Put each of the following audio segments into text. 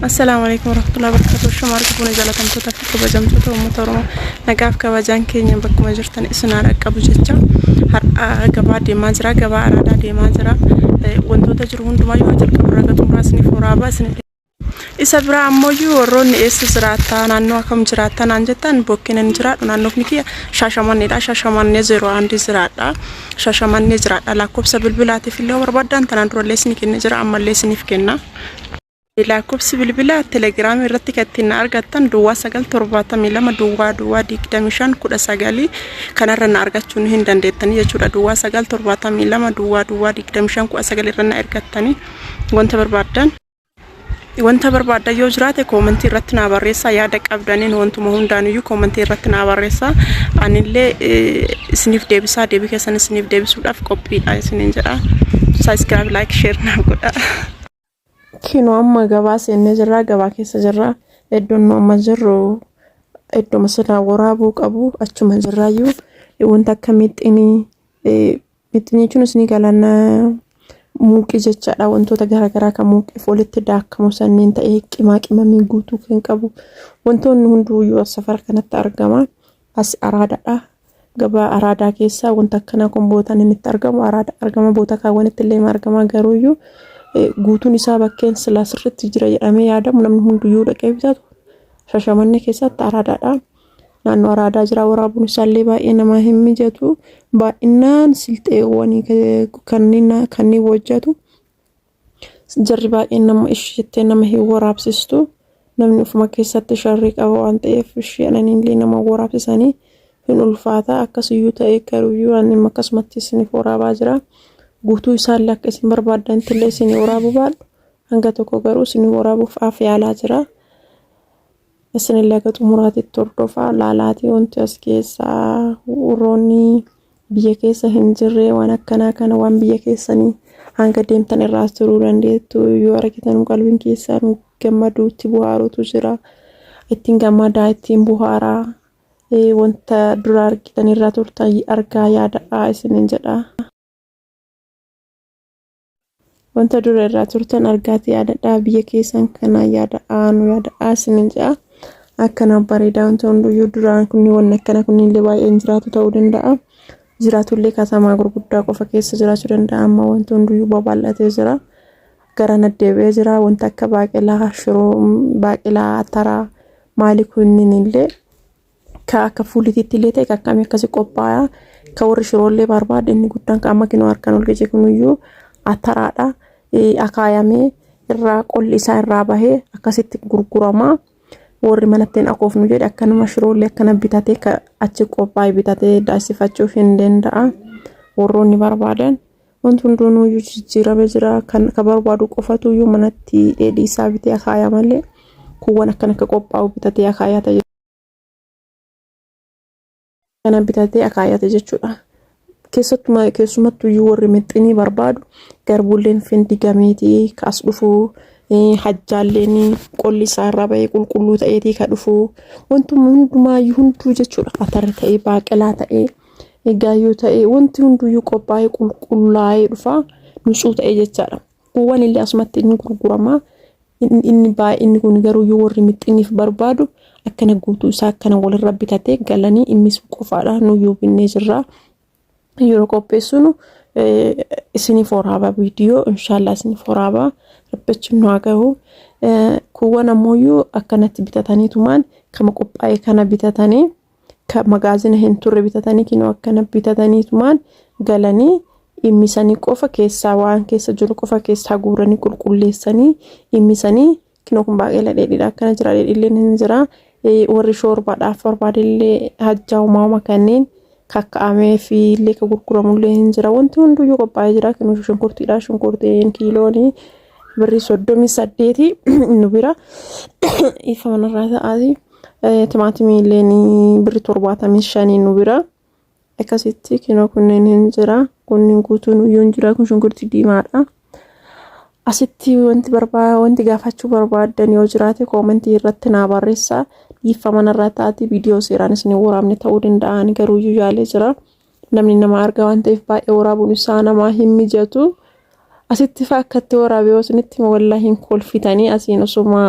السلام عليكم ورحمة الله وبركاته. شمار كبوني زالتم تتفق بجمتو ومتورمو نقاف كباجان كينيا بكما جرتن إسنا رقب جتشا هر قبا دي ماجرا قبا أرادا دي ماجرا وانتو تجرون دما يوجر كبرقة مراسني فورابا سنة isa bira ammoyyuu warroonni eessa jiraattaa naannoo akkam jiraattaa naan jettan bokkeen jiraadhu naannoo kiyya Shaashamanneedha. Shaashamannee 01 jiraadha. Shaashamannee jiraadha. Lakkoofsa bilbilaatiif illee barbaadan tanaan durallee isin kenne jira ammallee isiniif kenna. Lakkoofsi bilbilaa telegiraamii irratti kattiin argattan duwwaa 972 duwwaa 25 kanarra na argachuun hin dandeettanii jechuudha. Duwwaa 972 duwwaa 25 irra na argattanii wanta barbaadan yoo jiraate koomentii irratti na barreessaa yaada qabdaniin wantuma hundaaniyyuu koomentii irratti na barreessaa anillee isiniif deebisaa deebii keessan isiniif deebisuudhaaf qophiidha isiniin jedha. Subscribe like share na godha. Kino amma gabaa seenne jirra gabaa keessa jirra iddoon amma jirru iddoo masalaa waraabuu qabu achuma jirraayyuu wanta akka mixinii jechuun isinii galanna muuqii jechaadha wantoota garaagaraa kan muuqiif walitti daakamu sanniin ta'ee qimaqimamii guutuu kan qabu wantoonni hunduuyyuu safara kanatti argama. As araadaadha gabaa araadaa keessa wanta akkana kombootaan inni itti argamu araada argama boota kaawwanitti illee argama garuuyyuu guutuun isaa bakkeen silaa sirriitti jira jedhamee yaadamu namni hunduuyyuu dhaqee bitatu Shaashamannee keessatti araadaadha. Naannoo araadaa jira waraabuun isaallee baay'ee nama hin mijatu baay'inaan silxeewwanii kanneen wajjatu jarri baay'ee nama isheettee nama hin waraabsistu namni ufuma keessatti sharrii qaba waan ta'eef isheen illee nama waraabsisanii hin ulfaata akkasuyyuu ta'ee garuuyyuu waan akkasumatti isiniif waraabaa jira. Guutuu isaallee akka isin barbaadan illee isin waraabuu baadhu hanga tokko garuu isin waraabuuf afyaalaa jira. Isinillee akka xumuraatitti hordofaa laalaati wanti as keessaa warroonni biyya keessa hin jirre waan akkanaa kana waan biyya keessanii hanga deemtan irraa turuu dandeettu yoo argitan qalbiin keessan gammaduutti buhaarutu jira ittiin gammadaa ittiin buhaaraa wanta dura argitan irraa turtan argaa yaada'aa isiniin jedha. Wanta dura irraa turtan argaati yaada'aa biyya keessan kana yaada'aa isiniin jedha. Akkana bareedaa wanti hunduyyuu duraan kunni waan akkana kunnillee baay'een jiraatu ta'uu danda'a. Jiraatullee katamaa gurguddaa qofa keessa jiraachuu danda'a amma wanti hunduyyuu babal'atee jira. Gara naddeebee jira wanta akka baaqelaa shiroo baaqelaa taraa maali kunninillee ka akka fuulititti illee ta'e akkamii akkasi qophaa'aa ka warri shiroollee barbaade inni guddaan ka amma kinoo harkaan ol gajee kunuyyuu ataraadha. Akaayamee irraa qolli isaa irraa bahee akkasitti gurguramaa. Warri manatteen akoofnu jedhe akkanuma shiroollee akkana bitatee achi qophaa'ee bitatee daasifachuuf hin danda'a. Warroonni barbaadan wanti hunduuyyuu jijjiiramee jira kan barbaadu qofatuyyuu manatti dheedhii isaa bitee akaaya malee kuwwan akkana akka qophaa'u bitatee akaayata kana bitatee akaayata jechuudha. Keessumattuyyuu warri mixinii barbaadu garbuulleen fendigameetii kaas dhufuu hajjaalleen qolli isaa irraa bahee qulqulluu ta'eetii ka dhufu wantuma hundumaayyuu hunduu jechuudha. Atarri ta'ee baaqelaa ta'ee gaayyoo ta'ee wanti hunduyyuu qophaa'ee qulqullaa'ee dhufa nusuu ta'ee jechaadha. Kuwwan illee asumatti inni gurgurama inni baay'inni kun garuuyyuu warri mixiniif barbaadu akkana guutuu isaa akkana walirra bitatee galanii immis qofaadha nuyyuu binnee jirra. Yeroo qopheessinu isiniif waraabaa viidiyoo inshallah isiniif waraabaa rabbichi nu haa gahu. Kuwwan ammoo akkanatti bitataniitumaan kama qophaa'ee kana bitatanii ka magaazina hin turre bitatanii kinoo akkana bitataniitumaan galanii immisanii qofa keessaa waan keessa jiru qofa keessaa guuranii qulqulleessanii immisanii kinoo kun baaqela dheedhiidha akkana jira dheedhiilleen hin jira warri shoorbaadhaaf barbaadellee hajjaa uumama kanneen kakka'amee fi illee ka gurguramullee hin jira wanti hunduyyuu qophaa'ee jira kinoo shunkurtiidha shunkurtiin kiiloonii birrii 38 nu bira ifa manarraa ta'aati timaatimii illee birrii 75 nu bira akkasitti kinoo kunneen hin jira kunniin guutuun iyyuu hin jira kun shunkurtii diimaadha. Asitti wanti gaafachuu barbaadan yoo jiraate koomentii irratti naa barreessaa ifa manarraa ta'aati viidiyoo seeraan isin waraabne ta'uu danda'an garuuyyuu yaalee jira namni nama arga waan ta'eef baay'ee waraabuun isaa namaa hin mijatu. asitti fakkatti waraabee osinitti wallahi kolfitanii asiin osuma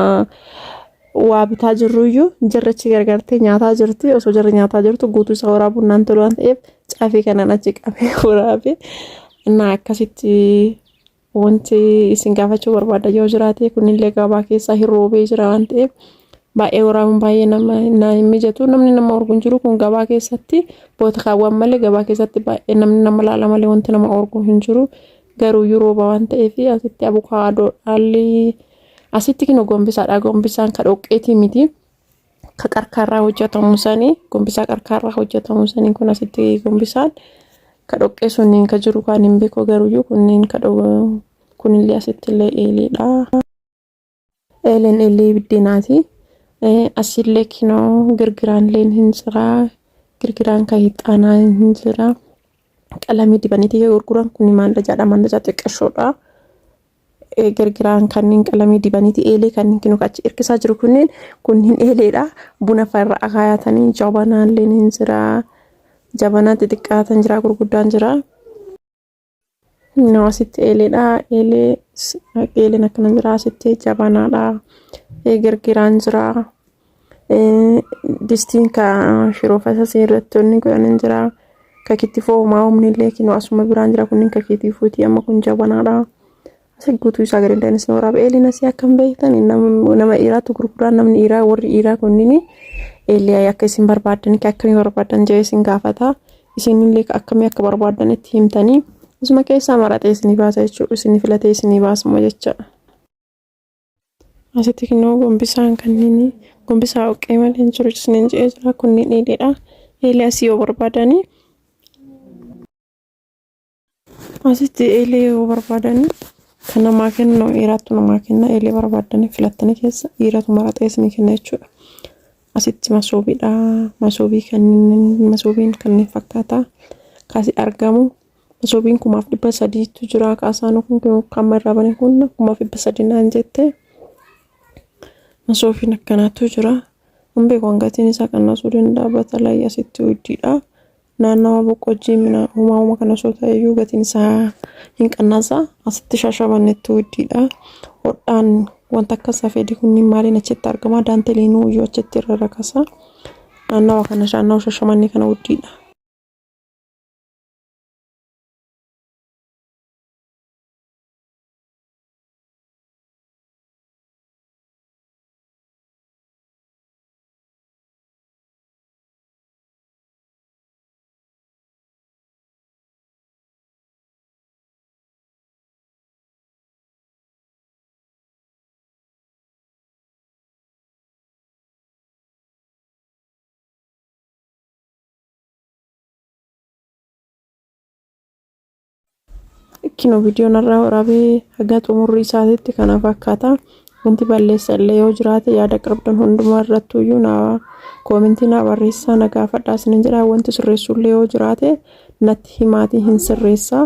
waa bitaa jirruyyuu jarrachi gargartee nyaataa jirti osoo jarri nyaataa jirtu guutuu isaa waraabuun naan tolu waan ta'eef caafii kanaan achi qabee waraabee innaa akkasitti wanti isin gaafachuu barbaada yoo jiraate kunillee gabaa keessaa hirroobee jira waan ta'eef baay'ee waraabuun baay'ee nama mijatu namni nama orguun jiru kun gabaa keessatti boota kaawwan malee gabaa keessatti baay'ee namni nama laala malee wanti nama orguun hin jiru garuu yerooba waan ta'eef asitti abukaadoo dhaalli asitti kino gombisaadha gombisaan ka dhoqqeetii miti ka qarqarraa hojjetamu sanii gombisaa qarqarraa hojjetamu sanii kun asitti gombisaan ka dhoqqee sunniin ka jiru kan hin beeku garuu kunniin ka kunillee asitti illee eeleedha eelen illee biddeenaati asillee kino girgiraan leen hin jira girgiraan ka hixaanaa hin jira qalamii dibaniitii gurguran kun maanda jedhama xiqqashoodha girgiraan kanneen qalamii dibaniitii eelee kanneen kinu achi irkisaa jiru kunniin eeleedha buna farra akaayatanii jabanaan leen hin jira jabanaa xixiqqaatan jira gurguddaan jira no asitti eeleedha eeleen akkana jira asitti jabanaadha girgiraan jira distiin ka shiroo fasasii irratti onni godhanin jira kakitifoo maa'umnillee kino asuma biraan jira kunniin kakitifuuti amma kun jabanaadha asii guutuu isaa gadi dandeenis waraabee eeleen asii akkam beektan nama dhiiraatu gurguraan namni dhiiraa warri dhiiraa kunniin eelee akka isin barbaadan akkamii barbaadan jee isin gaafata isinillee akkamii akka barbaadan itti himtanii asuma keessaa maratee isinii baasa jechuudha isinii filatee isinii baasuma jecha asitti kino gombisaan kanneen gombisaa oqqee malee hin jiru isiniin jee jira kunniin eeleedha eelee asii yoo barbaadanii asitti eelee yoo barbaadanii kan namaa kennu dhiiraatu namaa kenna eelee barbaadanii filattanii keessa dhiiratu maratee isinii kenna jechuudha asitti masoobiidha masoobiin kanneen fakkaata kaasii argamu masoobiin 300 jira kaasaan kun kan irraa bane kun 300 naan jette masoobiin akkanaatu jira humbee wangatiin isaa qannasuu danda'a batalaa asitti hojjiidha naannawa boqqojjii mina uumama kana soo ta'eyyuu gatiin isaa hin qannasa asitti shashabannetti hojjiidha hodhaan wanta akka safeedi kunniin maaliin achitti argama daanteliinuu iyyuu achitti irra rakasa naannawa kana shashamanni kana hojjiidha kino video narraa waraabee haga xumurri isaatitti kana fakkaata wanti balleessallee yoo jiraate yaada qabdan hundumaa irratti iyyuu na koomentii na barreessaa na gaafadhaa isinin jedha wanti sirreessullee yoo jiraate natti himaatii hin sirreessaa